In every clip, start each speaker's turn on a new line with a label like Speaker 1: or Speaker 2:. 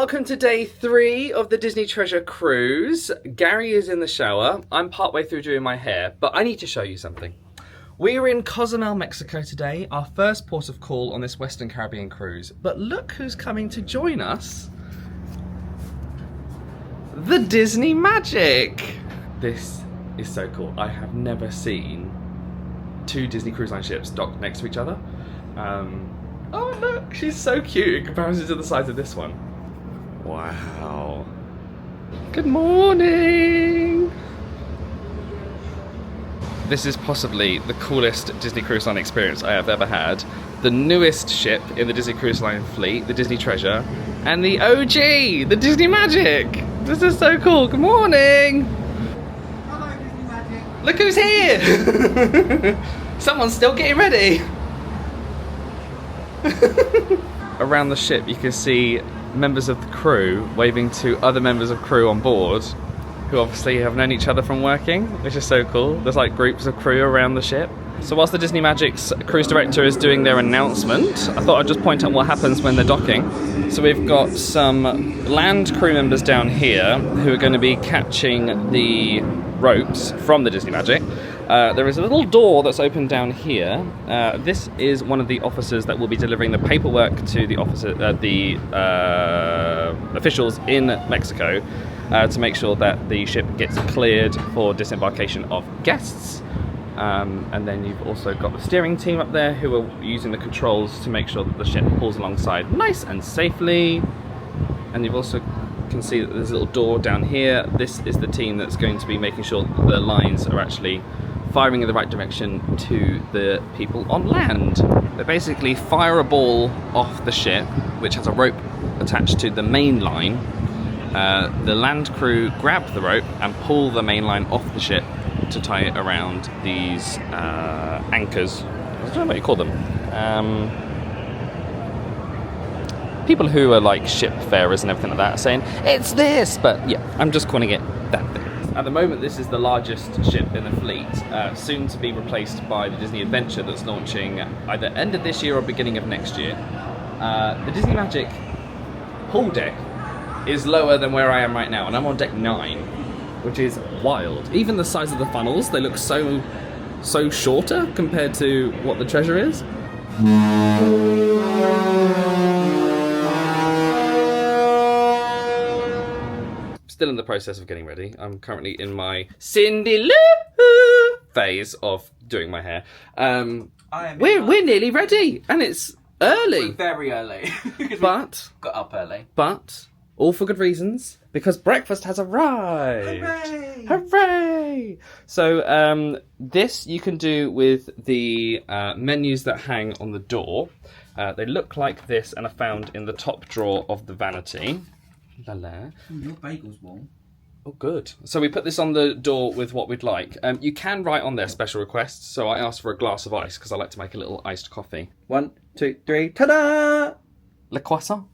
Speaker 1: welcome to day 3 of the Disney Treasure Cruise. Gary is in the shower. I'm partway through doing my hair, but I need to show you something. We're in Cozumel, Mexico today, our first port of call on this Western Caribbean cruise. But look who's coming to join us. The Disney Magic! This is so cool. I have never seen 2 Disney Cruise Line ships docked next to each other. Oh look, she's so cute in comparison to the size of this one. Wow. Good morning! This is possibly the coolest Disney Cruise Line experience I have ever had. The newest ship in the Disney Cruise Line fleet, the Disney Treasure, and the OG, the Disney Magic! This is so cool. Good morning!
Speaker 2: Hello, Disney Magic.
Speaker 1: Look who's here! Someone's still getting ready! Around the ship you can see members of the crew waving to other members of crew on board who obviously have known each other from working, which is so cool. There's like groups of crew around the ship. So whilst the Disney Magic's cruise director is doing their announcement, I thought I'd just point out what happens when they're docking. So we've got some land crew members down here who are going to be catching the ropes from the Disney Magic. There is a little door that's open down here. This is one of the officers that will be delivering the paperwork to the officials in Mexico to make sure that the ship gets cleared for disembarkation of guests. And then you've also got the steering team up there who are using the controls to make sure that the ship pulls alongside nice and safely. And you've also can see that there's a little door down here. This is the team that's going to be making sure that the lines are actually firing in the right direction to the people on land. They basically fire a ball off the ship, which has a rope attached to the main line. The land crew grab the rope and pull the main line off the ship to tie it around these anchors. I don't know what you call them. People who are like shipfarers and everything like that are saying, it's this! But yeah, I'm just calling it that thing. At the moment, this is the largest ship in the fleet, soon to be replaced by the Disney Adventure that's launching either end of this year or beginning of next year. The Disney Magic pool deck is lower than where I am right now, and I'm on deck 9, which is wild. Even the size of the funnels, they look so shorter compared to what the Treasure is. Still in the process of getting ready. I'm currently in my Cindy Lou phase of doing my hair. We're nearly ready, and it's early.
Speaker 2: We're very early.
Speaker 1: But
Speaker 2: got up early.
Speaker 1: But all for good reasons, because breakfast has arrived.
Speaker 2: Hooray!
Speaker 1: Hooray! So this you can do with the menus that hang on the door. They look like this and are found in the top drawer of the vanity. La la.
Speaker 2: Your bagel's warm.
Speaker 1: Oh, good. So we put this on the door with what we'd like. You can write on there special requests. So I asked for a glass of ice because I like to make a little iced coffee.
Speaker 2: 1, 2, 3, ta-da!
Speaker 1: Le croissant.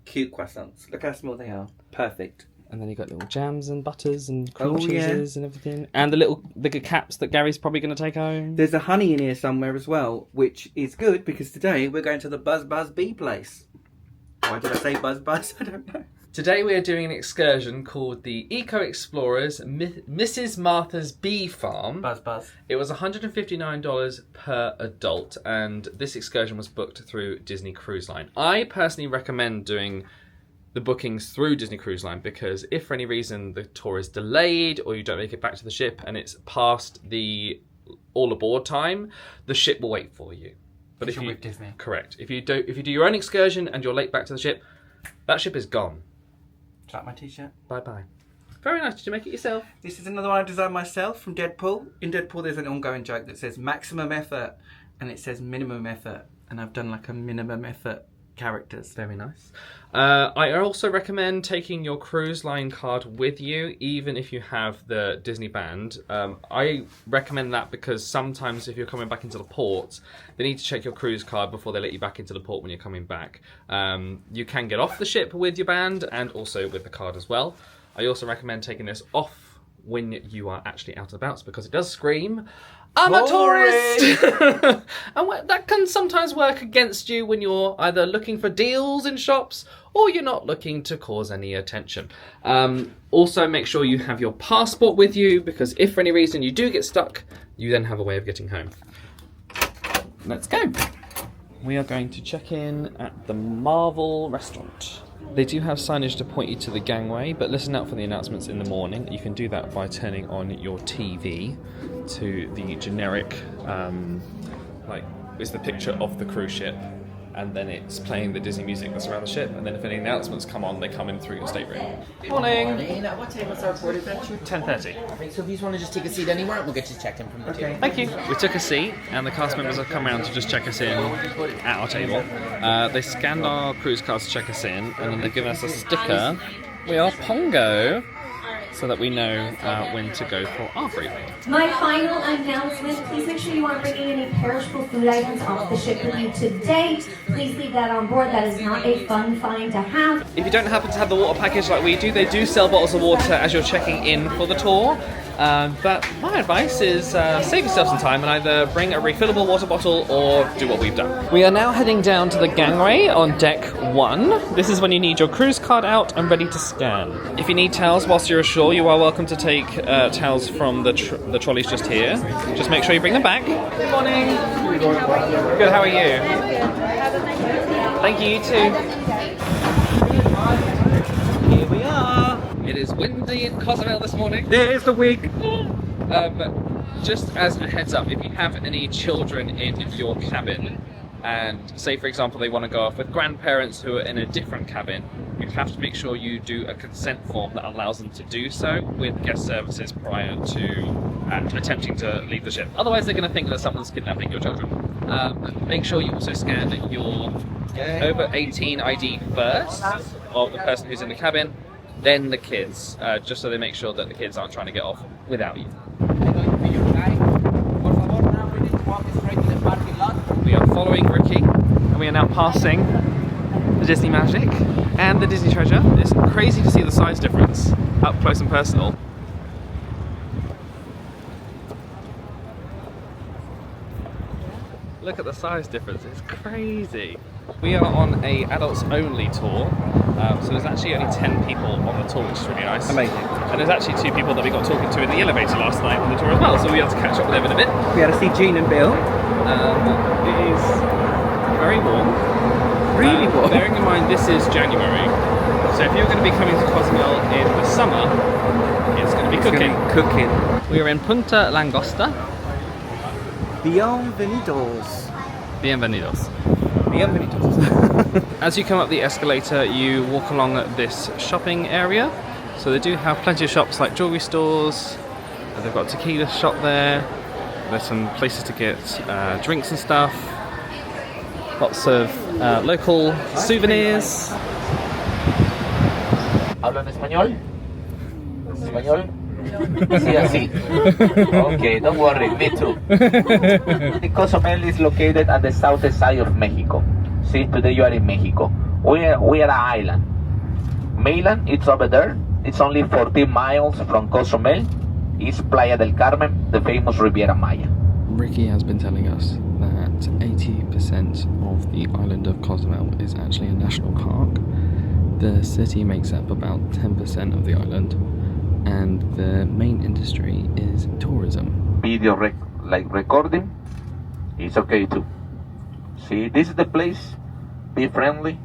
Speaker 2: Cute croissants. Look how small they are. Perfect.
Speaker 1: And then you got little jams and butters and cream
Speaker 2: Oh,
Speaker 1: cheeses and everything. And the little bigger caps that Gary's probably going to take home.
Speaker 2: There's a honey in here somewhere as well, which is good because today we're going to the Buzz Buzz Bee place. Why did I say Buzz Buzz? I don't know.
Speaker 1: Today we are doing an excursion called the Eco Explorers Mrs. Martha's Bee Farm.
Speaker 2: Buzz Buzz.
Speaker 1: It was $159 per adult, and this excursion was booked through Disney Cruise Line. I personally recommend doing the bookings through Disney Cruise Line because if for any reason the tour is delayed or you don't make it back to the ship and it's past the all aboard time, the ship will wait for you. But if you
Speaker 2: with Disney.
Speaker 1: Correct. If you do your own excursion and you're late back to the ship, that ship is gone.
Speaker 2: Is that my t-shirt?
Speaker 1: Bye-bye. Very nice. Did you make it yourself?
Speaker 2: This is another one I designed myself from Deadpool. In Deadpool there's an ongoing joke that says maximum effort and it says minimum effort. And I've done like a minimum effort characters.
Speaker 1: Very nice. I also recommend taking your cruise line card with you, even if you have the Disney band. I recommend that because sometimes if you're coming back into the port, they need to check your cruise card before they let you back into the port when you're coming back. You can get off the ship with your band and also with the card as well. I also recommend taking this off when you are actually out and about because it does scream, I'm a tourist! And that can sometimes work against you when you're either looking for deals in shops or you're not looking to cause any attention. Also, make sure you have your passport with you, because if for any reason you do get stuck, you then have a way of getting home. Let's go. We are going to check in at the Marvel restaurant. They do have signage to point you to the gangway, but listen out for the announcements in the morning. You can do that by turning on your TV to the generic, it's the picture of the cruise ship, and then it's playing the Disney music that's around the ship, and then if any announcements come on, they come in through your stateroom. Morning!
Speaker 3: What time was our board adventure?
Speaker 1: 10:30.
Speaker 3: Okay, so if you want to just take a seat anywhere, we'll get you checked in from the table.
Speaker 1: Thank you. We took a seat, and the cast members have come around to just check us in at our table. They scanned our cruise cards to check us in, and then they've given us a sticker. We are Pongo, so that we know when to go for our briefing.
Speaker 4: My final announcement, please make sure you aren't bringing any perishable food items off the ship with you today. Please leave that on board. That is not a fun find to have.
Speaker 1: If you don't happen to have the water package like we do, they do sell bottles of water as you're checking in for the tour. But my advice is save yourself some time and either bring a refillable water bottle or do what we've done. We are now heading down to the gangway on deck 1. This is when you need your cruise card out and ready to scan. If you need towels whilst you're ashore, you are welcome to take towels from the trolleys just here. Just make sure you bring them back. Good morning. Good, how are you? Thank you, you too. Here we are. It is windy in Cozumel this morning.
Speaker 2: There's the wig.
Speaker 1: Just as a heads up, if you have any children in your cabin, and say for example they want to go off with grandparents who are in a different cabin, you have to make sure you do a consent form that allows them to do so with guest services prior to attempting to leave the ship. Otherwise they're going to think that someone's kidnapping your children. Make sure you also scan your over 18 ID first of the person who's in the cabin, then the kids, just so they make sure that the kids aren't trying to get off without you. We are following Ricky, and we are now passing the Disney Magic and the Disney Treasure. It's crazy to see the size difference up close and personal. Look at the size difference, it's crazy. We are on a adults only tour, so there's actually only 10 people on the tour, which is really nice.
Speaker 2: Amazing.
Speaker 1: And there's actually 2 people that we got talking to in the elevator last night on the tour as well, so we had to catch up with them in a bit.
Speaker 2: We had to see Jean and Bill.
Speaker 1: It is very warm.
Speaker 2: Really warm.
Speaker 1: Bearing in mind this is January, so if you're going to be coming to Cozumel in the summer, it's going to be cooking. We are in Punta Langosta.
Speaker 2: Bienvenidos.
Speaker 1: Bienvenidos.
Speaker 2: Bienvenidos.
Speaker 1: As you come up the escalator, you walk along this shopping area. So they do have plenty of shops like jewelry stores. They've got a tequila shop there. There's some places to get drinks and stuff. Lots of local souvenirs.
Speaker 5: ¿Hablan español? ¿Español? Sí, así. Okay, don't worry, me too. Cozumel is located on the southern side of Mexico. See, today you are in Mexico. We are an island. Mainland, it's over there. It's only 14 miles from Cozumel. It's Playa del Carmen, the famous Riviera Maya.
Speaker 1: Ricky has been telling us that 80% of the island of Cozumel is actually a national park. The city makes up about 10% of the island, and the main industry is tourism.
Speaker 5: Video recording is okay too. See, this is the place. Be friendly.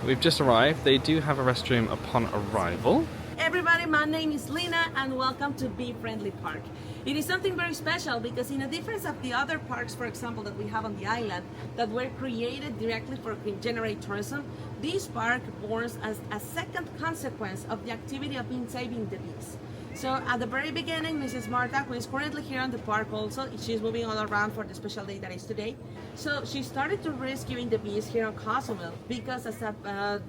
Speaker 1: We've just arrived. They do have a restroom upon arrival.
Speaker 6: Everybody, my name is Lina and welcome to Be Friendly Park. It is something very special because in a difference of the other parks, for example, that we have on the island that were created directly for generate tourism, this park borns as a second consequence of the activity of being saving the bees. So at the very beginning, Mrs. Marta, who is currently here on the park also, she's moving all around for the special day that is today. So she started to rescuing the bees here on Cozumel because as a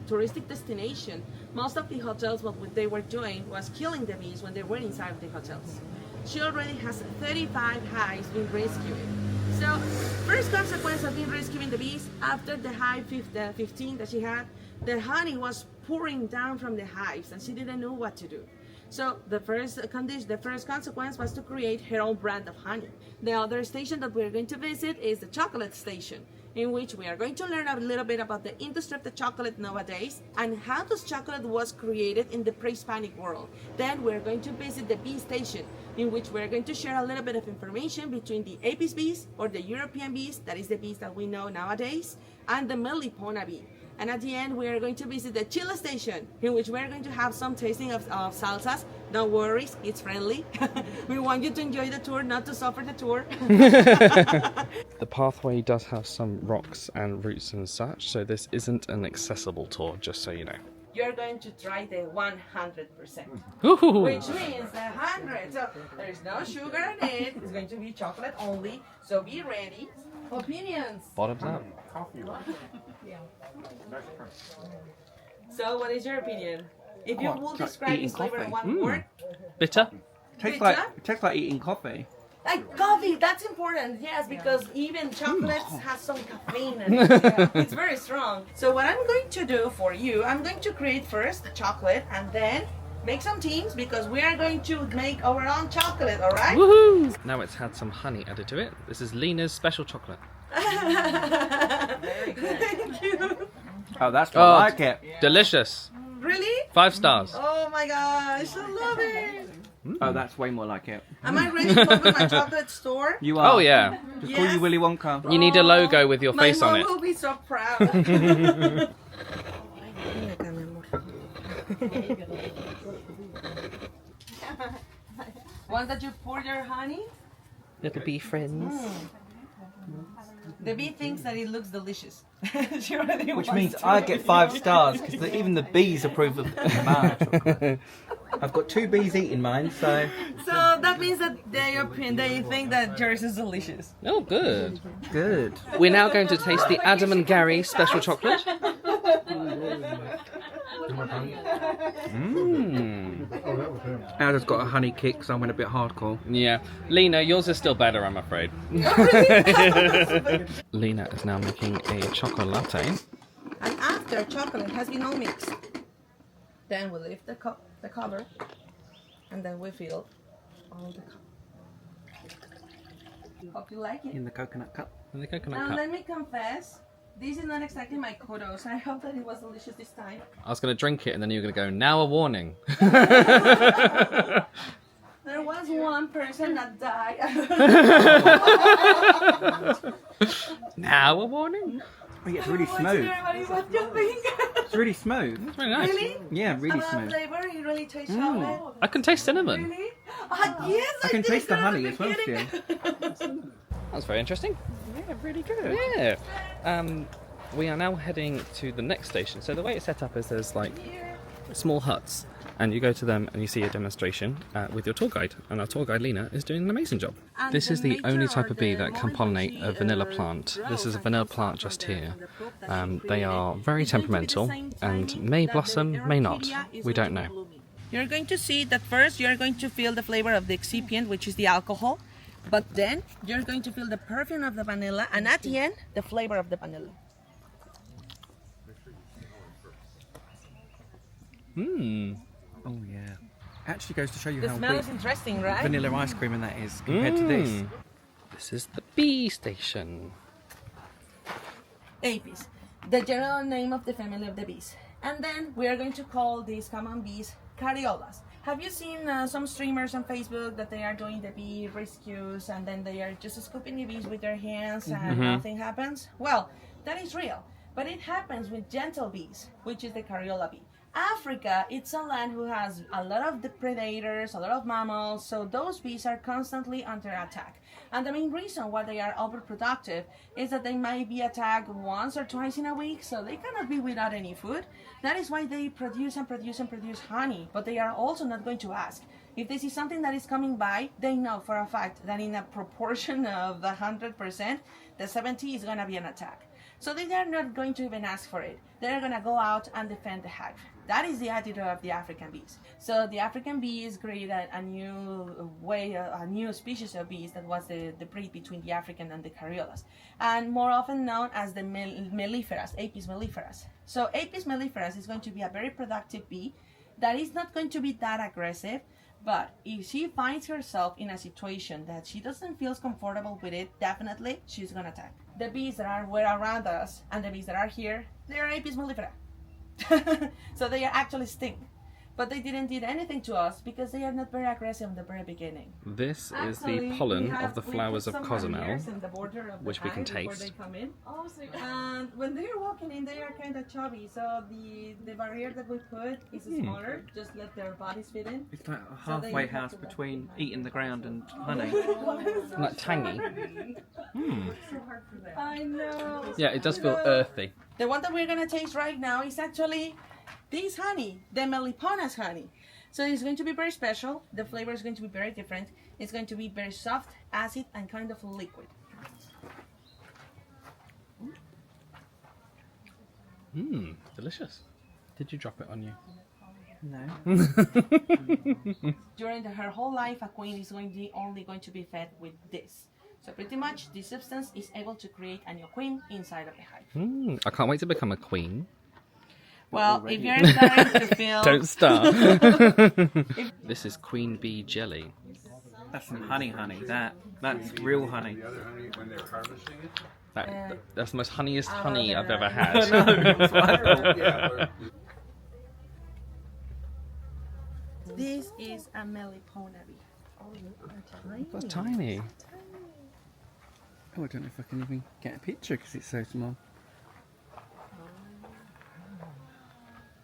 Speaker 6: touristic destination, most of the hotels, what they were doing was killing the bees when they were inside of the hotels. She already has 35 hives being rescued. So first consequence of being rescuing the bees, after the hive 15 that she had, the honey was pouring down from the hives and she didn't know what to do. So the first condition, the first consequence was to create her own brand of honey. The other station that we're going to visit is the chocolate station, in which we are going to learn a little bit about the industry of the chocolate nowadays and how this chocolate was created in the pre-Hispanic world. Then we're going to visit the bee station, in which we're going to share a little bit of information between the Apis bees, or the European bees, that is the bees that we know nowadays, and the Melipona bee. And at the end, we are going to visit the chile station, in which we're going to have some tasting of salsas. Don't worry, it's friendly. We want you to enjoy the tour, not to suffer the tour.
Speaker 1: The pathway does have some rocks and roots and such, so this isn't an accessible tour, just so you know.
Speaker 6: You're going to try the 100%,
Speaker 1: Ooh.
Speaker 6: which means 100. So there is no sugar in it. It's going to be chocolate only. So be ready. Opinions.
Speaker 1: Bottoms up.
Speaker 6: So what is your opinion? If you will
Speaker 2: It's like
Speaker 6: describe
Speaker 2: eating
Speaker 6: this flavor in
Speaker 2: coffee.
Speaker 6: one word,
Speaker 1: Bitter?
Speaker 2: Tastes
Speaker 6: Bitter?
Speaker 2: like eating coffee.
Speaker 6: like coffee, that's important, yes, because even chocolates has some caffeine in it. It's very strong. So what I'm going to do for you, I'm going to create first the chocolate and then make some teams, because we are going to make our own chocolate, all right?
Speaker 1: Woohoo! Now it's had some honey added to it. This is Lena's special chocolate.
Speaker 6: Thank you.
Speaker 2: Oh, that's
Speaker 1: Oh,
Speaker 2: I like it.
Speaker 1: Delicious.
Speaker 6: Really?
Speaker 1: 5 stars.
Speaker 6: Oh my gosh, I love it.
Speaker 2: Oh, that's way more like it.
Speaker 6: Am I ready to open my chocolate store?
Speaker 2: You are.
Speaker 1: Oh yeah.
Speaker 2: Just call you
Speaker 6: Yes.
Speaker 2: Willy Wonka.
Speaker 1: You need a logo with your face
Speaker 6: my
Speaker 1: on
Speaker 6: mom
Speaker 1: it.
Speaker 6: will be so proud. Once that you pour your honey,
Speaker 1: Little bee friends.
Speaker 6: the bee thinks that it looks delicious. She already
Speaker 2: Which
Speaker 6: wants
Speaker 2: means
Speaker 6: to.
Speaker 2: I get 5 stars because even the bees approve of my chocolate. I've got 2 bees eating mine, so
Speaker 6: So that means that they think that yours is delicious.
Speaker 1: Oh, good.
Speaker 2: good.
Speaker 1: We're now going to taste the Adam and Gary special chocolate.
Speaker 2: Ada's got a honey kick, so I went a bit hardcore.
Speaker 1: Yeah. Lena, yours is still better, I'm afraid. Lena is now making a chocolate latte.
Speaker 6: And after chocolate has been all mixed, then we lift the cover, and then we fill all the cup. Hope you like it.
Speaker 2: In the coconut cup.
Speaker 1: And the coconut
Speaker 6: Now
Speaker 1: cup.
Speaker 6: let me confess, this is not exactly my kudos. I hope that it was delicious this time.
Speaker 1: I was going to drink it and then you were going to go, now a warning.
Speaker 6: There was one person that died.
Speaker 1: Now a warning?
Speaker 2: Oh, yeah, it's really smooth.
Speaker 6: Everybody was jumping.
Speaker 2: It's really smooth.
Speaker 1: It's very nice.
Speaker 6: Really?
Speaker 2: Yeah, really
Speaker 6: About
Speaker 2: smooth.
Speaker 6: flavor, you really taste chocolate.
Speaker 1: I can taste cinnamon.
Speaker 6: Really? Yes,
Speaker 2: I can
Speaker 6: did
Speaker 2: taste the
Speaker 6: from
Speaker 2: honey as well
Speaker 6: beginning.
Speaker 2: still.
Speaker 1: That's very interesting.
Speaker 2: Yeah, really good.
Speaker 1: Yeah. We are now heading to the next station. So the way it's set up is there's like small huts, and you go to them and you see a demonstration with your tour guide. And our tour guide Lena is doing an amazing job.
Speaker 6: And
Speaker 1: This
Speaker 6: the
Speaker 1: is the
Speaker 6: nature
Speaker 1: only
Speaker 6: or
Speaker 1: type of bee
Speaker 6: the
Speaker 1: that can
Speaker 6: moment when
Speaker 1: pollinate
Speaker 6: she,
Speaker 1: a vanilla plant. This is a
Speaker 6: grows
Speaker 1: vanilla
Speaker 6: and comes
Speaker 1: plant
Speaker 6: out
Speaker 1: just
Speaker 6: from
Speaker 1: here.
Speaker 6: the proof that she
Speaker 1: They are
Speaker 6: created,
Speaker 1: very
Speaker 6: it's going to be the
Speaker 1: temperamental
Speaker 6: same
Speaker 1: and
Speaker 6: time
Speaker 1: may
Speaker 6: that
Speaker 1: blossom,
Speaker 6: the
Speaker 1: may not.
Speaker 6: Arcadia is
Speaker 1: We
Speaker 6: going
Speaker 1: don't
Speaker 6: to
Speaker 1: know.
Speaker 6: be blooming. You're going to see that first you're going to feel the flavor of the excipient, which is the alcohol, but then you're going to feel the perfume of the vanilla, and at the end, the flavor of the vanilla.
Speaker 1: Mmm.
Speaker 2: Oh yeah. Actually goes to show you
Speaker 6: The
Speaker 2: how
Speaker 6: smell
Speaker 2: big
Speaker 6: is interesting, right?
Speaker 2: vanilla ice cream and that is compared to this.
Speaker 1: Mm. This is the bee station.
Speaker 6: Apis, the general name of the family of the bees. And then we are going to call these common bees Cariolas. Have you seen some streamers on Facebook that they are doing the bee rescues and then they are just scooping the bees with their hands and nothing happens? Well, that is real, but it happens with gentle bees, which is the Cariola bee. Africa, it's a land who has a lot of the predators, a lot of mammals, so those bees are constantly under attack. And the main reason why they are overproductive is that they might be attacked once or twice in a week, so they cannot be without any food. That is why they produce and produce and produce honey, but they are also not going to ask. If they see something that is coming by, they know for a fact that in a proportion of the 100%, the 70 is going to be an attack. So they are not going to even ask for it. They're going to go out and defend the hive. That is the attitude of the African bees. So the African bees created a new way, a new species of bees that was the breed between the African and the Cariolas, and more often known as the melliferas, Apis melliferas. So Apis melliferas is going to be a very productive bee that is not going to be that aggressive. But if she finds herself in a situation that she doesn't feel comfortable with it, definitely she's gonna attack. The bees that are around us and the bees that are here, they are Apis mellifera. So they are actually sting. But they didn't do anything to us because they are not very aggressive in the very beginning.
Speaker 1: This is
Speaker 6: Actually,
Speaker 1: the pollen
Speaker 6: we
Speaker 1: of the
Speaker 6: put
Speaker 1: flowers of
Speaker 6: some
Speaker 1: Cozumel,
Speaker 6: barriers in the border of the
Speaker 1: which we can
Speaker 6: hive before
Speaker 1: taste.
Speaker 6: they come in. And when they are walking in, they are kind of chubby. So the barrier that we put is smaller. Just let their bodies fit in.
Speaker 2: It's like a
Speaker 6: So
Speaker 2: halfway
Speaker 6: they have
Speaker 2: house
Speaker 6: to let
Speaker 2: between eating the ground and honey.
Speaker 1: Like tangy.
Speaker 6: I know.
Speaker 1: Yeah, it does feel earthy.
Speaker 6: The one that we're gonna taste right now is actually this honey, the Meliponius honey. So it's going to be very special. The flavor is going to be very different. It's going to be very soft, acid, and kind of liquid.
Speaker 1: Mmm, delicious. Did you drop it on you?
Speaker 2: No.
Speaker 6: During her whole life, a queen is only going to be fed with this. So pretty much, this substance is able to create a new queen inside of the hive.
Speaker 1: I can't wait to become a queen.
Speaker 6: Well, if you're starting to feel...
Speaker 1: Don't start. This is queen bee jelly.
Speaker 2: That's some honey. That's real honey.
Speaker 1: That's the most honeyest honey I've ever
Speaker 2: I
Speaker 1: had.
Speaker 2: know. That's what I thought.
Speaker 6: This is a Melipona bee.
Speaker 1: That's tiny.
Speaker 2: Oh, I don't know if I can even get a picture because it's so small.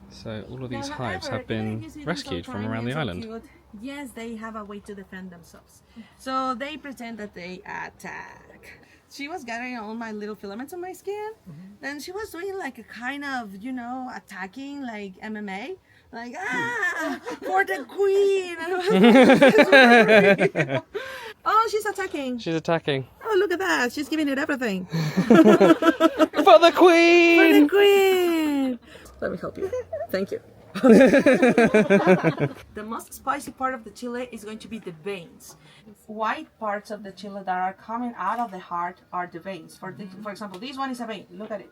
Speaker 1: So all of these
Speaker 6: Now,
Speaker 1: hives
Speaker 6: however,
Speaker 1: have been
Speaker 6: you see them so
Speaker 1: rescued from
Speaker 6: tiny
Speaker 1: around
Speaker 6: and
Speaker 1: the
Speaker 6: so
Speaker 1: island.
Speaker 6: cute. Yes, they have a way to defend themselves. So they pretend that they attack. She was gathering all my little filaments on my skin. Then she was doing like a kind of, attacking like MMA. Like, for the queen. Oh, she's attacking.
Speaker 1: She's attacking.
Speaker 6: Oh, look at that. She's giving it everything.
Speaker 1: For the queen!
Speaker 6: For the queen. Let me help you. Thank you. The most spicy part of the chile is going to be the veins. White parts of the chile that are coming out of the heart are the veins. For example, this one is a vein. Look at it.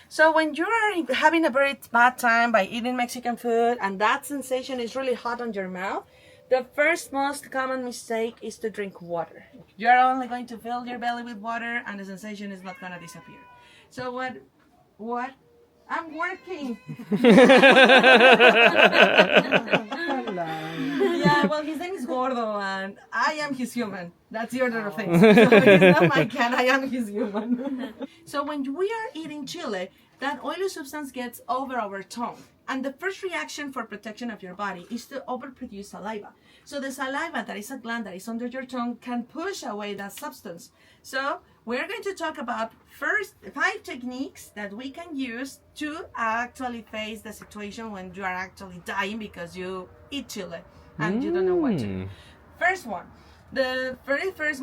Speaker 6: So when you are having a very bad time by eating Mexican food and that sensation is really hot on your mouth, the first most common mistake is to drink water. You are only going to fill your belly with water and the sensation is not going to disappear. So what? I'm working. Yeah, well, his name is Gordo, and I am his human. That's the order of things. So he's not my cat, I am his human. So when we are eating chile, that oily substance gets over our tongue. And the first reaction for protection of your body is to overproduce saliva. So the saliva, that is a gland that is under your tongue, can push away that substance. So we're going to talk about first 5 techniques that we can use to actually face the situation when you are actually dying because you eat chile and you don't know what to do. First one, the very first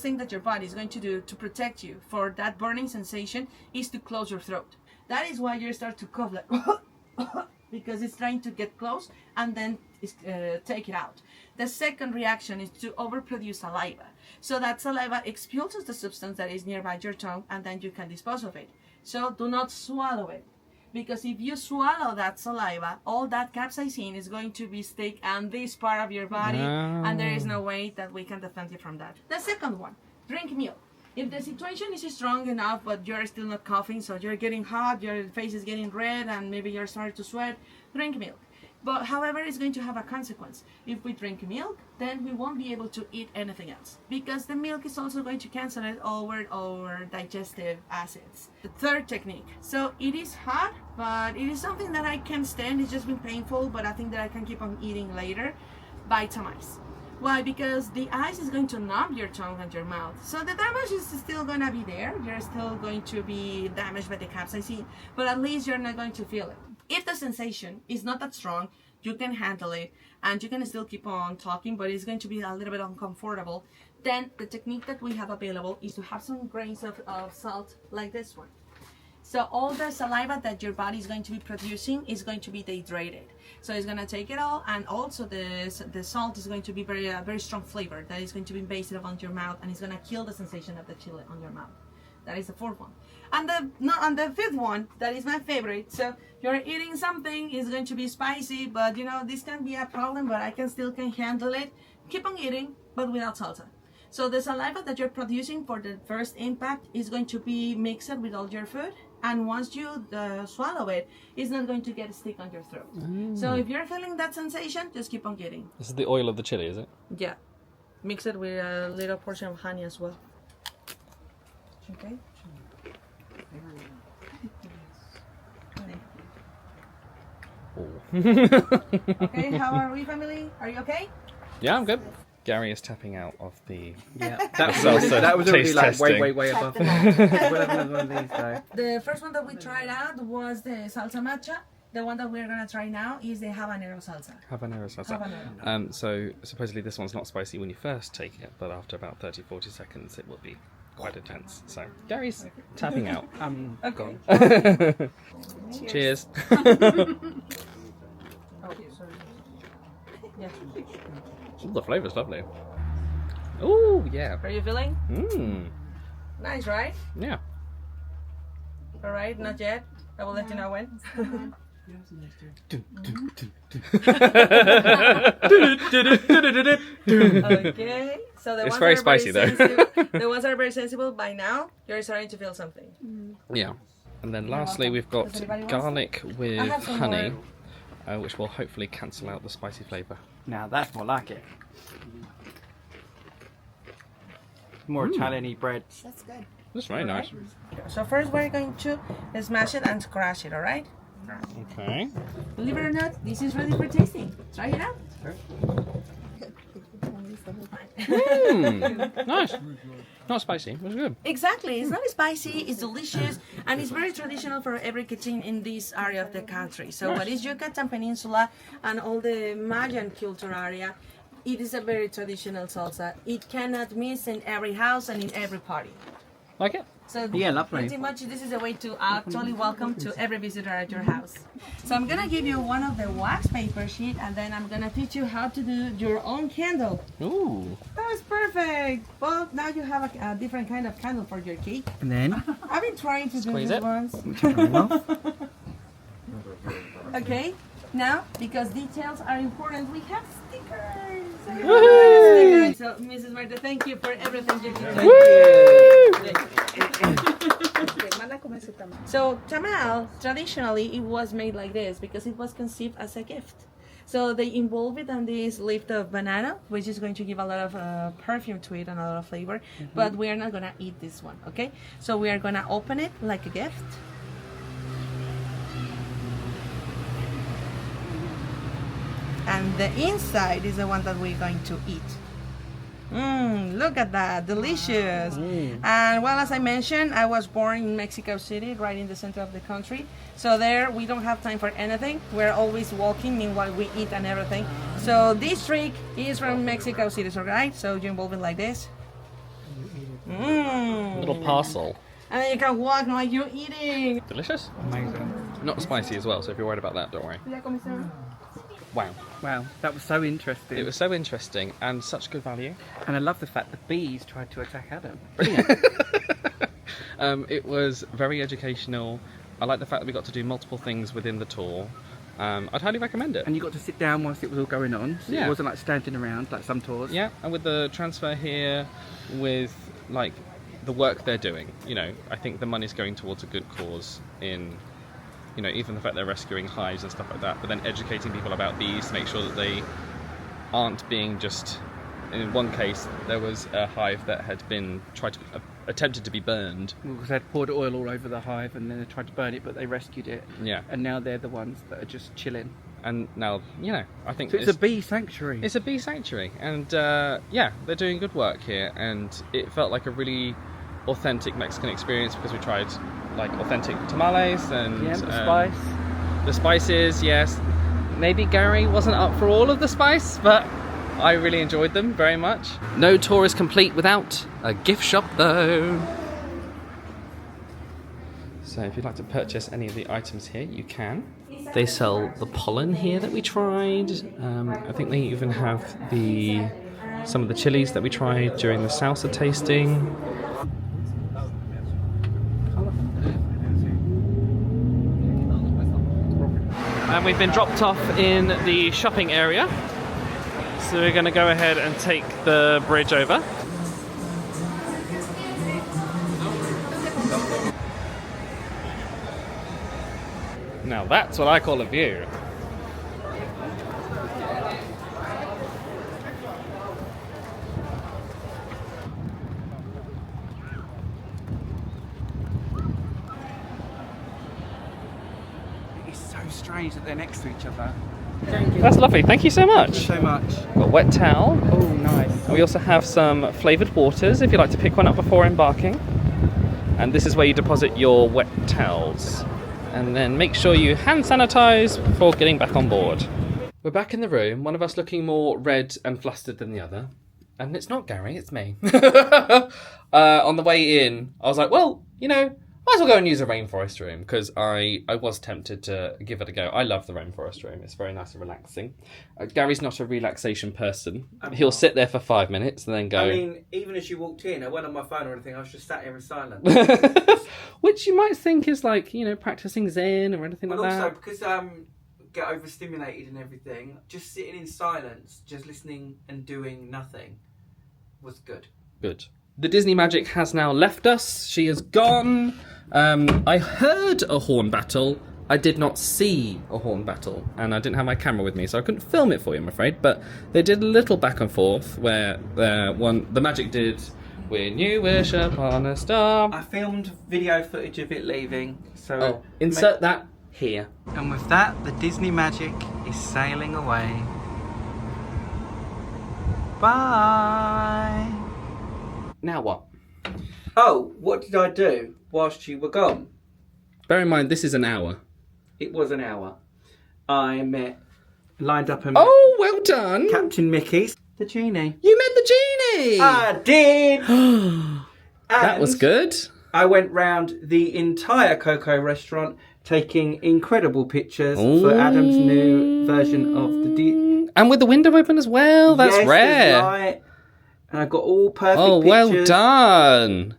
Speaker 6: thing that your body is going to do to protect you for that burning sensation is to close your throat. That is why you start to cough like because it's trying to get close and then take it out. The second reaction is to overproduce saliva. So that saliva expulses the substance that is nearby your tongue and then you can dispose of it. So do not swallow it. Because if you swallow that saliva, all that capsaicin is going to be stick on this part of your body and there is no way that we can defend you from that. The second one, drink milk. If the situation is strong enough but you're still not coughing, so you're getting hot, your face is getting red and maybe you're starting to sweat, drink milk. But however, it's going to have a consequence. If we drink milk, then we won't be able to eat anything else because the milk is also going to cancel it over our digestive acids. The third technique. So it is hot, but it is something that I can stand. It's just been painful, but I think that I can keep on eating later. Vitamins. Why? Because the ice is going to numb your tongue and your mouth. So the damage is still going to be there. You're still going to be damaged by the capsaicin, but at least you're not going to feel it. If the sensation is not that strong, you can handle it and you can still keep on talking, but it's going to be a little bit uncomfortable. Then the technique that we have available is to have some grains of salt like this one. So all the saliva that your body is going to be producing is going to be dehydrated. So it's going to take it all, and also the salt is going to be very strong flavor that is going to be invasive on your mouth and it's going to kill the sensation of the chile on your mouth. That is the fourth one. And the fifth one, that is my favorite. So you're eating something, it's going to be spicy, but you know, this can be a problem, but I can handle it. Keep on eating, but without salsa. So the saliva that you're producing for the first impact is going to be mixed with all your food. And once you swallow it, it's not going to get stuck on your throat. So if you're feeling that sensation, just keep on eating.
Speaker 1: This is the oil of the chili, is it?
Speaker 6: Yeah. Mix it with a little portion of honey as well. Okay. Okay, how are we, family? Are you okay?
Speaker 1: Yeah, I'm good. Gary is tapping out of the
Speaker 2: Yeah,
Speaker 1: salsa
Speaker 2: that was already
Speaker 1: taste
Speaker 2: like
Speaker 1: testing.
Speaker 2: way above. We'll have one of these though.
Speaker 6: The first one that we tried out was the salsa matcha. The one that we're gonna try now is the habanero salsa.
Speaker 1: Habanero salsa.
Speaker 6: Habanero.
Speaker 1: So supposedly this one's not spicy when you first take it, but after about 30-40 seconds it will be quite intense. So Gary's tapping out.
Speaker 6: Okay.
Speaker 1: Cheers.
Speaker 6: Oh, sorry. Yeah.
Speaker 1: Ooh, the flavour's lovely. Oh yeah.
Speaker 6: Are you feeling?
Speaker 1: Mmm.
Speaker 6: Nice, right?
Speaker 1: Yeah.
Speaker 6: All right, not yet. I will let you know when. Okay. So the
Speaker 1: It's
Speaker 6: ones
Speaker 1: very
Speaker 6: that are
Speaker 1: spicy, though.
Speaker 6: sensitive- the ones that are very sensible by now, you're starting to feel something.
Speaker 1: Yeah. And then lastly we've got
Speaker 6: Does anybody want
Speaker 1: garlic with
Speaker 6: I have some
Speaker 1: honey, which will hopefully cancel out the spicy flavour.
Speaker 2: Now that's more like it. More Italian-y breads.
Speaker 3: That's good.
Speaker 1: That's very nice.
Speaker 6: So first we're going to smash it and crush it, all right?
Speaker 1: Okay.
Speaker 6: Believe it or not, this is ready for tasting. Try it out.
Speaker 1: Nice. Not spicy. It was good.
Speaker 6: Exactly. It's not spicy, it's delicious, and it's very traditional for every kitchen in this area of the country. So what is Yucatan Peninsula and all the Mayan culture area, it is a very traditional salsa. It cannot miss in every house and in every party.
Speaker 1: Like it?
Speaker 6: So
Speaker 2: Yeah, lovely.
Speaker 6: pretty much this is a way to actually welcome to every visitor at your house. So I'm gonna give you one of the wax paper sheet, and then I'm gonna teach you how to do your own candle.
Speaker 1: Ooh.
Speaker 6: That was perfect. Well, now you have a different kind of candle for your cake.
Speaker 2: And then
Speaker 6: I've been trying to
Speaker 1: Squeeze
Speaker 6: do
Speaker 1: it.
Speaker 6: this once. Okay, now because details are important, we have stickers.
Speaker 1: Woohoo!
Speaker 6: So, Mrs. Marta, thank you for everything you did. So, tamal, traditionally, it was made like this because it was conceived as a gift. So they involve it on this leaf of banana, which is going to give a lot of perfume to it and a lot of flavor. But we are not gonna eat this one, okay? So we are gonna open it like a gift. And the inside is the one that we're going to eat. Look at that, delicious. And well, as I mentioned, I was born in Mexico City, right in the center of the country. So there, we don't have time for anything. We're always walking meanwhile we eat and everything. So this trick is from Mexico City, so right? So you involve it like this.
Speaker 1: Little parcel.
Speaker 6: And then you can walk while you're eating.
Speaker 1: Delicious.
Speaker 2: amazing.
Speaker 1: Not spicy as well, so if you're worried about that, don't worry. Wow.
Speaker 2: Wow, that was so interesting.
Speaker 1: It was so interesting and such good value.
Speaker 2: And I love the fact the bees tried to attack Adam.
Speaker 1: It was very educational. I like the fact that we got to do multiple things within the tour. I'd highly recommend it.
Speaker 2: And you got to sit down whilst it was all going on. So
Speaker 1: Yeah.
Speaker 2: it wasn't like standing around like some tours.
Speaker 1: Yeah, and with the transfer here, with like the work they're doing, you know, I think the money's going towards a good cause in, you know, even the fact they're rescuing hives and stuff like that, but then educating people about bees to make sure that they aren't being just, in one case, there was a hive that had been attempted to be burned.
Speaker 2: Because they'd poured oil all over the hive and then they tried to burn it, but they rescued it.
Speaker 1: Yeah.
Speaker 2: And now they're the ones that are just chilling.
Speaker 1: And now, you know, I think
Speaker 2: So it's a bee sanctuary.
Speaker 1: It's a bee sanctuary, and yeah, they're doing good work here, and it felt like a really authentic Mexican experience because we tried like authentic tamales and
Speaker 2: Yeah, the spice.
Speaker 1: the spices. Yes, maybe Gary wasn't up for all of the spice, but I really enjoyed them very much. No tour is complete without a gift shop though. So if you'd like to purchase any of the items here, you can. They sell the pollen here that we tried. I think they even have some of the chilies that we tried during the salsa tasting. and we've been dropped off in the shopping area. So we're going to go ahead and take the bridge over. Now that's what I call a view.
Speaker 2: It's so strange that they're next to each other.
Speaker 1: That's lovely, thank you so much.
Speaker 2: So much.
Speaker 1: Got wet towel.
Speaker 2: Oh, nice.
Speaker 1: We also have some flavoured waters if you like to pick one up before embarking. And this is where you deposit your wet towels. And then make sure you hand sanitize before getting back on board. We're back in the room, one of us looking more red and flustered than the other. And it's not Gary, it's me. On the way in, I was like, well, you know, might as well go and use the rainforest room, because I was tempted to give it a go. I love the rainforest room, it's very nice and relaxing. Gary's not a relaxation person. He'll sit there for 5 minutes and then go...
Speaker 2: I mean, even as you walked in, I wasn't on my phone or anything, I was just sat here in silence.
Speaker 1: Which you might think is like, you know, practicing Zen or anything
Speaker 2: But
Speaker 1: like
Speaker 2: also,
Speaker 1: that.
Speaker 2: because get overstimulated and everything, just sitting in silence, just listening and doing nothing was good.
Speaker 1: Good. The Disney magic has now left us. She is gone. I heard a horn battle. I did not see a horn battle, and I didn't have my camera with me, so I couldn't film it for you, I'm afraid. But they did a little back and forth where the magic did "When you wish upon a star."
Speaker 2: I filmed video footage of it leaving, so...
Speaker 1: Oh, insert that here.
Speaker 2: And with that, the Disney magic is sailing away. Bye!
Speaker 1: Now what?
Speaker 2: Oh, what did I do whilst you were gone?
Speaker 1: Bear in mind, this is an hour.
Speaker 2: It was an hour. I lined up and met
Speaker 1: Oh, well done.
Speaker 2: Captain Mickey's, the genie.
Speaker 1: You met the genie.
Speaker 2: I did!
Speaker 1: That was good.
Speaker 2: I went round the entire Coco restaurant taking incredible pictures for Adam's new version of the...
Speaker 1: And with the window open as well. That's
Speaker 2: Yes,
Speaker 1: rare.
Speaker 2: there's light, and I got all perfect
Speaker 1: Oh,
Speaker 2: pictures.
Speaker 1: well done.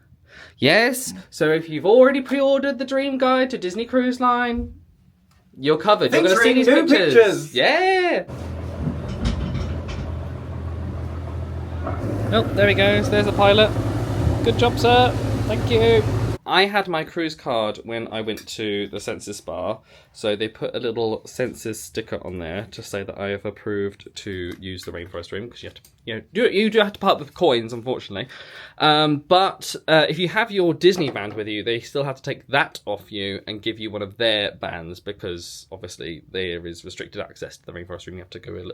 Speaker 1: Yes, so if you've already pre-ordered the Dream Guide to Disney Cruise Line, you're covered. You're going to see these
Speaker 2: Featuring new pictures.
Speaker 1: Yeah. Oh, there he goes. There's the pilot. Good job, sir. Thank you. I had my cruise card when I went to the Senses Spa, so they put a little Senses sticker on there to say that I have approved to use the rainforest room, because you have to, you do have to part with coins, unfortunately. But if you have your Disney band with you, they still have to take that off you and give you one of their bands, because obviously there is restricted access to the rainforest room. You have to go a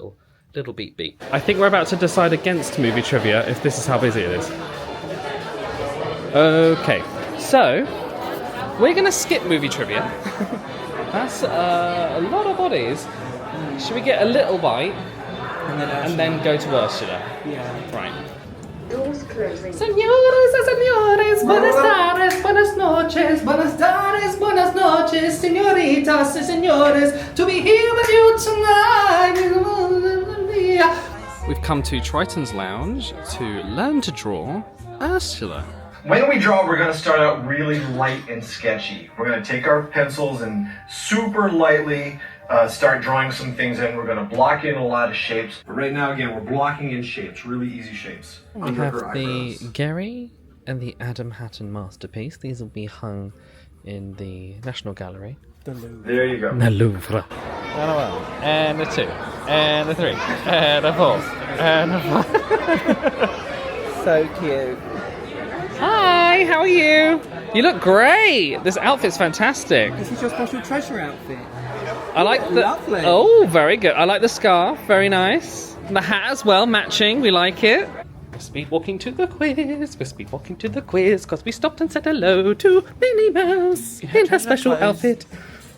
Speaker 1: little beat. I think we're about to decide against movie trivia if this is how busy it is. Okay. So, we're going to skip movie trivia. That's a lot of bodies. Should we get a little bite and then go to Ursula?
Speaker 2: Yeah.
Speaker 1: Right. Señoras y señores, buenas tardes, buenas noches, buenas tardes, buenas noches, señoritas y señores, to be here with you tonight. We've come to Triton's Lounge to learn to draw Ursula.
Speaker 7: When we draw, we're going to start out really light and sketchy. We're going to take our pencils and super lightly start drawing some things in. We're going to block in a lot of shapes. But right now, again, we're blocking in shapes, really easy shapes.
Speaker 1: We have the Gary and the Adam Hatton masterpiece. These will be hung in the National Gallery.
Speaker 7: There you go.
Speaker 1: The Louvre. And a 1, and a 2, and a 3, and a 4, and a 5.
Speaker 2: So cute.
Speaker 1: Hi, how are you? You look great. This outfit's fantastic.
Speaker 2: This is your special treasure outfit.
Speaker 1: I like the...
Speaker 2: Lovely.
Speaker 1: Oh, very good. I like the scarf. Very nice. The hat as well, matching. We like it. We're speed walking to the quiz. We're speed walking to the quiz because we stopped and said hello to Minnie Mouse in her special outfit.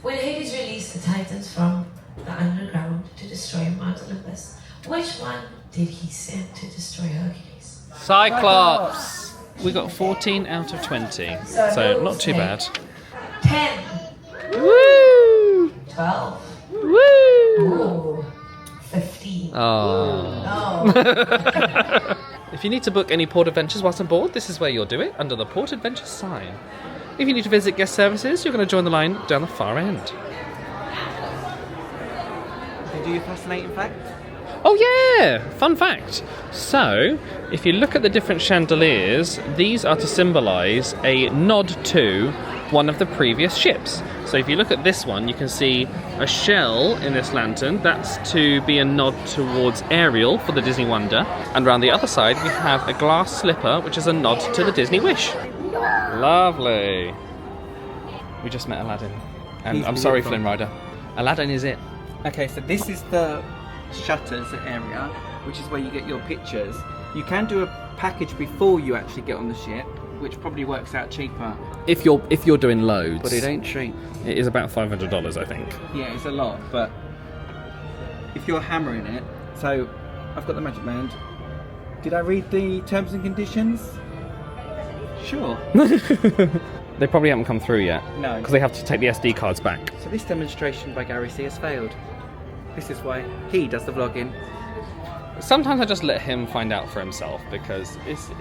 Speaker 8: When Hades released the Titans from the underground to destroy Mount Olympus, which one did he send to destroy Hercules?
Speaker 1: Cyclops. We got 14 out of 20, so not too bad.
Speaker 8: 10.
Speaker 1: Woo!
Speaker 8: 12.
Speaker 1: Woo!
Speaker 8: Ooh. 15.
Speaker 1: Oh.
Speaker 8: No.
Speaker 1: If you need to book any port adventures whilst on board, this is where you'll do it, under the Port Adventures sign. If you need to visit guest services, you're going to join the line down the far end.
Speaker 2: do your fascinating fact?
Speaker 1: Oh yeah! Fun fact. So, if you look at the different chandeliers, these are to symbolise a nod to one of the previous ships. So if you look at this one, you can see a shell in this lantern. That's to be a nod towards Ariel for the Disney Wonder. And around the other side, we have a glass slipper, which is a nod to the Disney Wish. Lovely. We just met Aladdin. And
Speaker 2: He's
Speaker 1: I'm sorry,
Speaker 2: beautiful.
Speaker 1: Flynn Rider. Aladdin is it.
Speaker 2: Okay, so this is the shutters area, which is where you get your pictures. You can do a package before you actually get on the ship, which probably works out cheaper.
Speaker 1: If you're doing loads.
Speaker 2: But it ain't cheap.
Speaker 1: It is about $500, I think.
Speaker 2: Yeah, it's a lot, but if you're hammering it, so I've got the magic band. Did I read the terms and conditions? Sure.
Speaker 1: They probably haven't come through yet.
Speaker 2: No.
Speaker 1: Because they have to take the SD cards back.
Speaker 2: So this demonstration by Gary C has failed. This is why he does the vlogging.
Speaker 1: Sometimes I just let him find out for himself because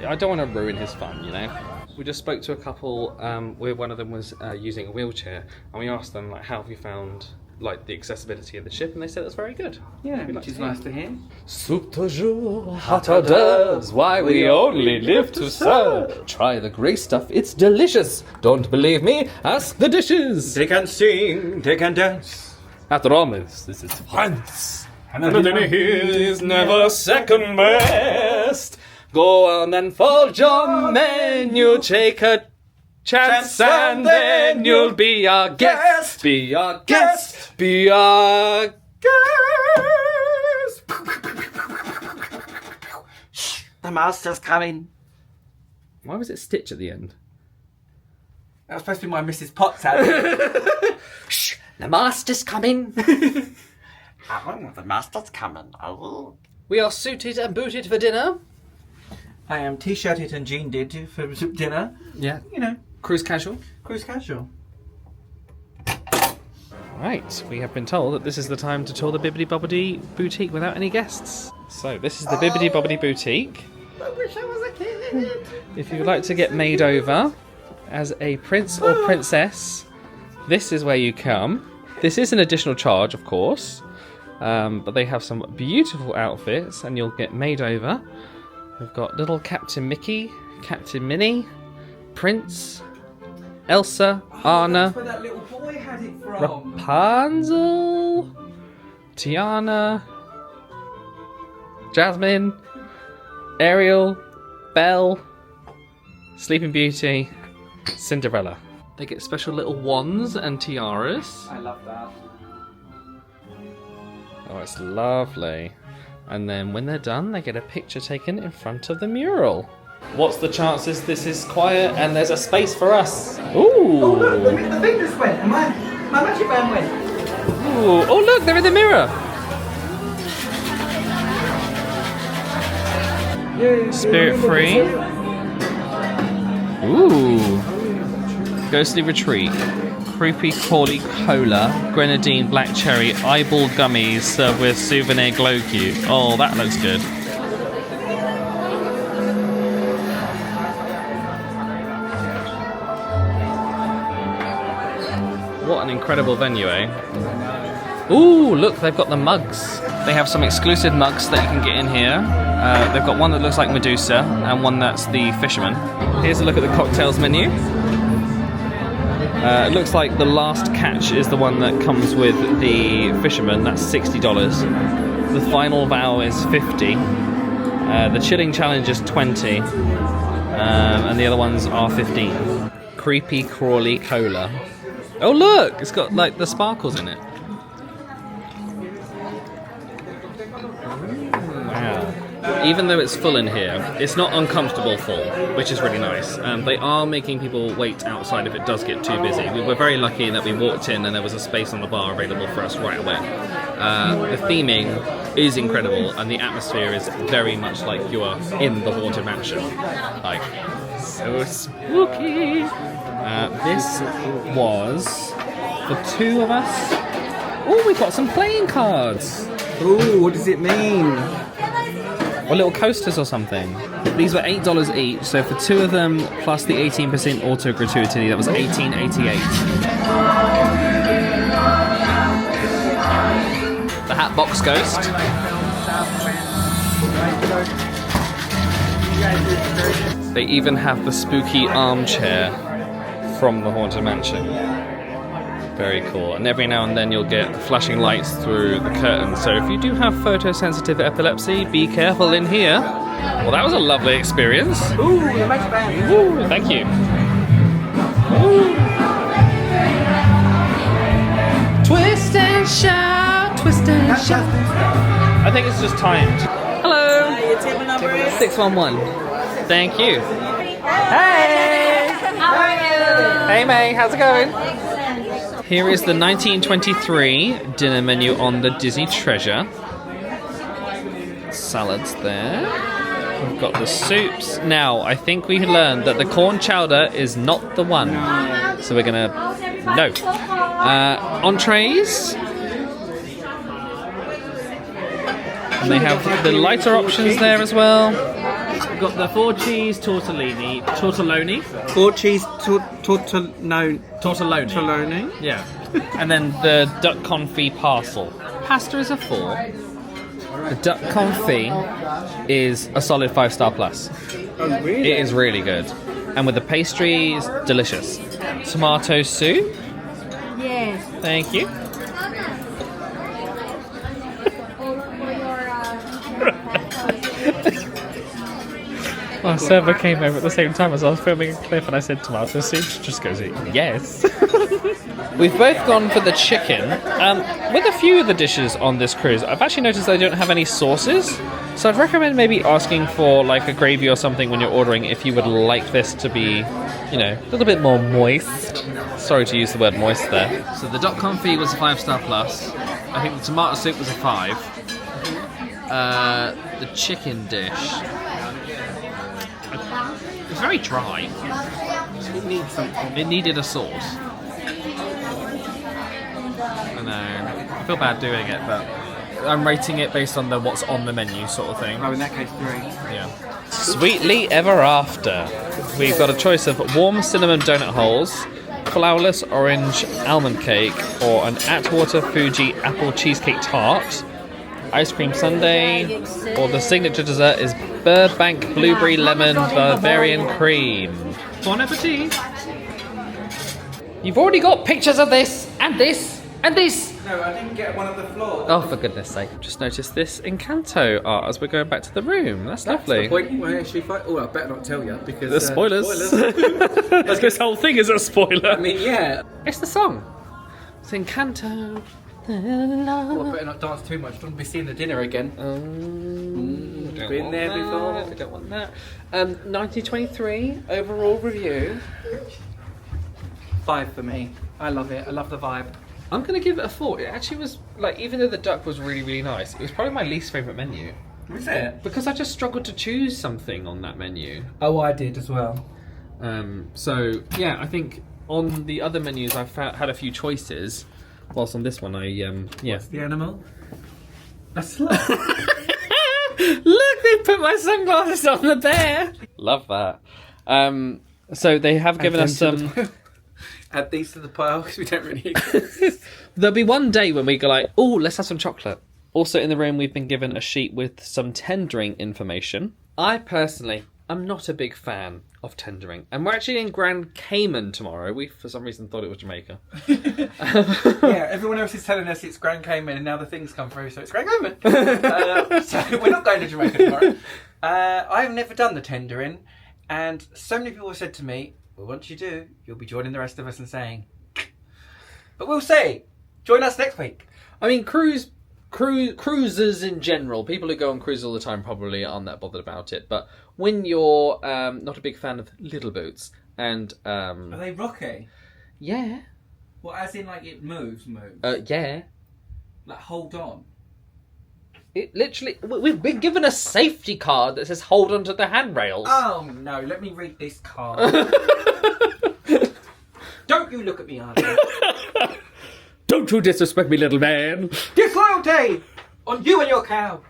Speaker 1: I don't want to ruin his fun, you know? We just spoke to a couple where one of them was using a wheelchair, and we asked them, like, how have you found like the accessibility of the ship, and they said it's very good.
Speaker 2: Yeah, which is nice to hear.
Speaker 1: Soup toujours, hot hors d'oeuvres, why we only live to serve. Try the grey stuff, it's delicious. Don't believe me? Ask the dishes.
Speaker 2: They can sing, they can dance.
Speaker 1: After all, this is France. And the dinner here is never second best. Go on and fold your menu, take a chance, and then you'll be our guest. Be our guest. Be our guest.
Speaker 2: The master's coming.
Speaker 1: Why was it Stitch at the end?
Speaker 2: That was supposed to be my Mrs. Potts ad.
Speaker 3: Shh, the master's coming.
Speaker 2: Oh, the master's coming. Oh.
Speaker 1: We are suited and booted for dinner.
Speaker 2: I am t-shirted and jeaned for dinner.
Speaker 1: Yeah.
Speaker 2: You know,
Speaker 1: Cruise casual.
Speaker 2: cruise casual.
Speaker 1: Right, we have been told that this is the time to tour the Bibbidi Bobbidi Boutique without any guests. So this is the Bibbidi Bobbidi Boutique.
Speaker 2: I wish I was a kid.
Speaker 1: If you would like to get made over as a prince or princess, this is where you come. This is an additional charge, of course, but they have some beautiful outfits and you'll get made over. We've got little Captain Mickey, Captain Minnie, Prince, Elsa, Anna,
Speaker 2: That's where that little boy had it from.
Speaker 1: Rapunzel, Tiana, Jasmine, Ariel, Belle, Sleeping Beauty, Cinderella. They get special little wands and tiaras.
Speaker 2: I love that.
Speaker 1: Oh, it's lovely. And then when they're done, they get a picture taken in front of the mural. What's the chances this is quiet and there's a space for us? Ooh!
Speaker 2: Oh look, the fingers went and my magic band went.
Speaker 1: Ooh. Oh look, they're in the mirror! Spirit free. Ooh. Ghostly Retreat. Creepy Crawly Cola. Grenadine Black Cherry. Eyeball Gummies served with souvenir glow cube. Oh, that looks good. What an incredible venue, eh? Ooh, look, they've got the mugs. They have some exclusive mugs that you can get in here. They've got one that looks like Medusa and one that's the Fisherman. Here's a look at the cocktails menu. It looks like the last catch is the one that comes with the Fisherman. That's $60. The final vow is $50. The chilling challenge is $20. And the other ones are $15. Creepy Crawly Cola. Oh look, it's got like the sparkles in it. Wow. Even though it's full in here, it's not uncomfortable full, which is really nice. They are making people wait outside if it does get too busy. We were very lucky that we walked in and there was a space on the bar available for us right away. The theming is incredible and the atmosphere is very much like you are in the Haunted Mansion. Like, so spooky. This was for two of us. Oh, we've got some playing cards.
Speaker 2: Ooh, what does it mean?
Speaker 1: Or little coasters or something. These were $8 each, so for two of them, plus the 18% auto gratuity, that was $18.88. The the Hatbox Ghost. They even have the spooky armchair from the Haunted Mansion. Very cool. And every now and then you'll get flashing lights through the curtains. So if you do have photosensitive epilepsy, be careful in here. Well, that was a lovely experience.
Speaker 2: Ooh, the magic band.
Speaker 1: Woo, thank you. Twist and shout, twist and shout. I think it's just timed. Hello.
Speaker 6: Your table number is
Speaker 1: 611. Thank you. Hey.
Speaker 4: How are you?
Speaker 1: Hey May, how's it going? Here is the 1923 dinner menu on the Disney Treasure. Salads there. We've got the soups. Now, I think we learned that the corn chowder is not the one. So we're gonna... No. Entrees. And they have the lighter options there as well. We've got the 4 cheese tortellini.
Speaker 2: 4 cheese tortelloni.
Speaker 1: Yeah. And then the duck confit parcel. Pasta is a 4. The duck confit is a solid 5-star plus.
Speaker 2: Oh, really?
Speaker 1: It is really good. And with the pastries, delicious. Tomato soup.
Speaker 4: Yes.
Speaker 1: Thank you. Our server came over at the same time as I was filming a clip and I said tomato soup. She just goes, yes. We've both gone for the chicken. With a few of the dishes on this cruise, I've actually noticed they don't have any sauces. So I'd recommend maybe asking for like a gravy or something when you're ordering if you would like this to be, you know, a little bit more moist. Sorry to use the word moist there. So the duck confit was a 5-star plus. I think the tomato soup was a 5. The chicken dish... It's very dry.
Speaker 2: It needs something.
Speaker 1: It needed a sauce. I know. I feel bad doing it, but I'm rating it based on the what's on the menu sort of thing.
Speaker 2: Oh, in that case, 3.
Speaker 1: Yeah. Sweetly Ever After. We've got a choice of warm cinnamon donut holes, flourless orange almond cake, or an Atwater Fuji apple cheesecake tart. Ice cream sundae, or the signature dessert is Burbank blueberry lemon Bavarian cream. Bon appetit! You've already got pictures of this, and this, and this!
Speaker 2: No, I didn't get one of the floors.
Speaker 1: Oh, for goodness sake. Just noticed this Encanto art as we're going back to the room. That's lovely.
Speaker 2: The point where she fight. Oh, I better not tell you because
Speaker 1: The spoilers. This whole thing is a spoiler.
Speaker 2: I mean, yeah.
Speaker 1: It's the song. It's Encanto.
Speaker 2: Well, I better not dance too much. Don't be seeing the dinner again. Been there before.
Speaker 1: I don't want that. 1923 overall review.
Speaker 2: 5 for me. I love it. I love the vibe.
Speaker 1: I'm gonna give it a 4. It actually was like, even though the duck was really, really nice, it was probably my least favourite menu.
Speaker 2: Was it?
Speaker 1: Because I just struggled to choose something on that menu.
Speaker 2: Oh, I did as well.
Speaker 1: So yeah, I think on the other menus I've had a few choices. Whilst on this one, yeah.
Speaker 2: What's the animal? A sloth.
Speaker 1: Look, they put my sunglasses on the bear. Love that. So they have given us some.
Speaker 2: Add these to the pile because we don't really.
Speaker 1: There'll be one day when we go like, oh, let's have some chocolate. Also in the room, we've been given a sheet with some tendering information. I personally am not a big fan of tendering, and we're actually in Grand Cayman tomorrow. We, for some reason, thought it was Jamaica.
Speaker 2: Yeah, everyone else is telling us it's Grand Cayman, and now the things come through, so it's Grand Cayman. So we're not going to Jamaica tomorrow. I've never done the tendering, and so many people have said to me, well, once you do, you'll be joining the rest of us and saying, but we'll see. Join us next week.
Speaker 1: I mean, cruisers in general, people who go on cruises all the time probably aren't that bothered about it, but when you're not a big fan of Little Boots and
Speaker 2: Are they rocky?
Speaker 1: yeah,
Speaker 2: Well, as in like it moves?
Speaker 1: yeah,
Speaker 2: Like hold on.
Speaker 1: it literally, we've been given a safety card that says hold on to the handrails.
Speaker 2: Oh no, let me read this card. Don't you look at me, Arlie.
Speaker 1: Don't you disrespect me, little man.
Speaker 2: Disloyalty on you and your cow.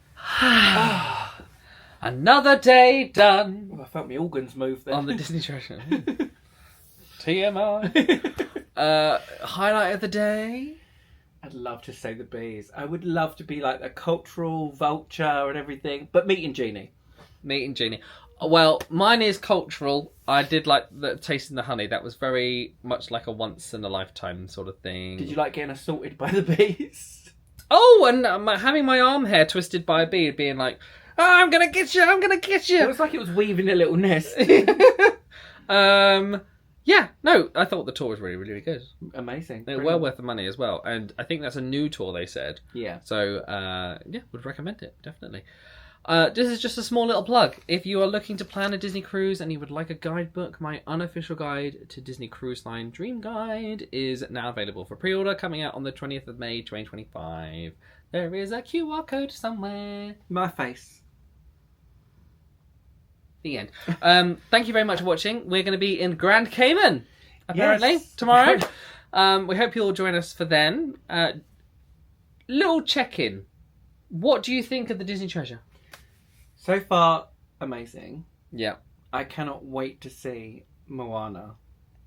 Speaker 1: Another day done
Speaker 2: Oh, I felt my organs move there.
Speaker 1: on the Disney Treasure. TMI. Highlight of the day.
Speaker 2: I'd love to say the bees. I would love to be like a cultural vulture and everything, but meeting Genie.
Speaker 1: Meeting Genie. Well, mine is cultural. I did like the tasting the honey. That was very much like a once in a lifetime sort of thing.
Speaker 2: Did you like getting assaulted by the bees?
Speaker 1: Oh, and having my arm hair twisted by a bee, being like, oh, I'm gonna get you, I'm gonna get you.
Speaker 2: It was like it was weaving a little nest.
Speaker 1: Yeah, no, I thought the tour was really, really good.
Speaker 2: Amazing.
Speaker 1: They're well worth the money as well. And I think that's a new tour, they said.
Speaker 2: Yeah.
Speaker 1: So, yeah, would recommend it, definitely. This is just a small little plug. If you are looking to plan a Disney cruise and you would like a guidebook, my unofficial guide to Disney Cruise Line Dream Guide is now available for pre-order, coming out on the 20th of May 2025. There is a QR code somewhere.
Speaker 2: My face.
Speaker 1: The end. Thank you very much for watching. We're going to be in Grand Cayman, apparently,
Speaker 2: Yes.
Speaker 1: tomorrow. We hope you'll join us for then. Little check-in. What do you think of the Disney Treasure?
Speaker 2: So far, amazing.
Speaker 1: Yeah.
Speaker 2: I cannot wait to see Moana.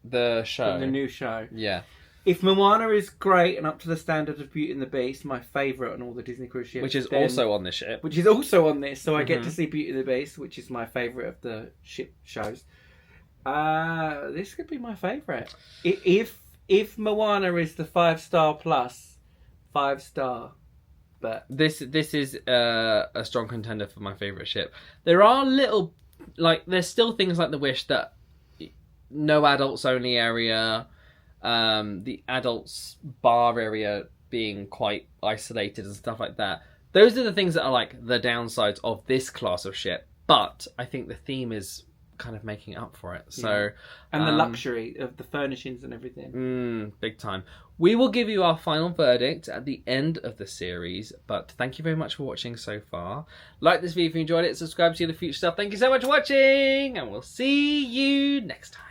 Speaker 1: The show.
Speaker 2: The new show.
Speaker 1: Yeah.
Speaker 2: If Moana is great and up to the standard of Beauty and the Beast, my favourite on all the Disney cruise ships.
Speaker 1: Which is
Speaker 2: then-
Speaker 1: also on this ship.
Speaker 2: Which is also on this, so I get
Speaker 1: Mhm.
Speaker 2: to see Beauty and the Beast, which is my favourite of the ship shows. This could be my favourite. If Moana is the 5-star plus, 5-star, but
Speaker 1: This is a strong contender for my favourite ship. There are little, like, there's still things like the Wish that no adults only area, the adults bar area being quite isolated and stuff like that. Those are the things that are like the downsides of this class of ship. But I think the theme is kind of making up for it. So
Speaker 2: and the luxury of the furnishings and everything.
Speaker 1: big time. We will give you our final verdict at the end of the series, but thank you very much for watching so far. Like this video if you enjoyed it, subscribe to see the future stuff. Thank you so much for watching, and we'll see you next time.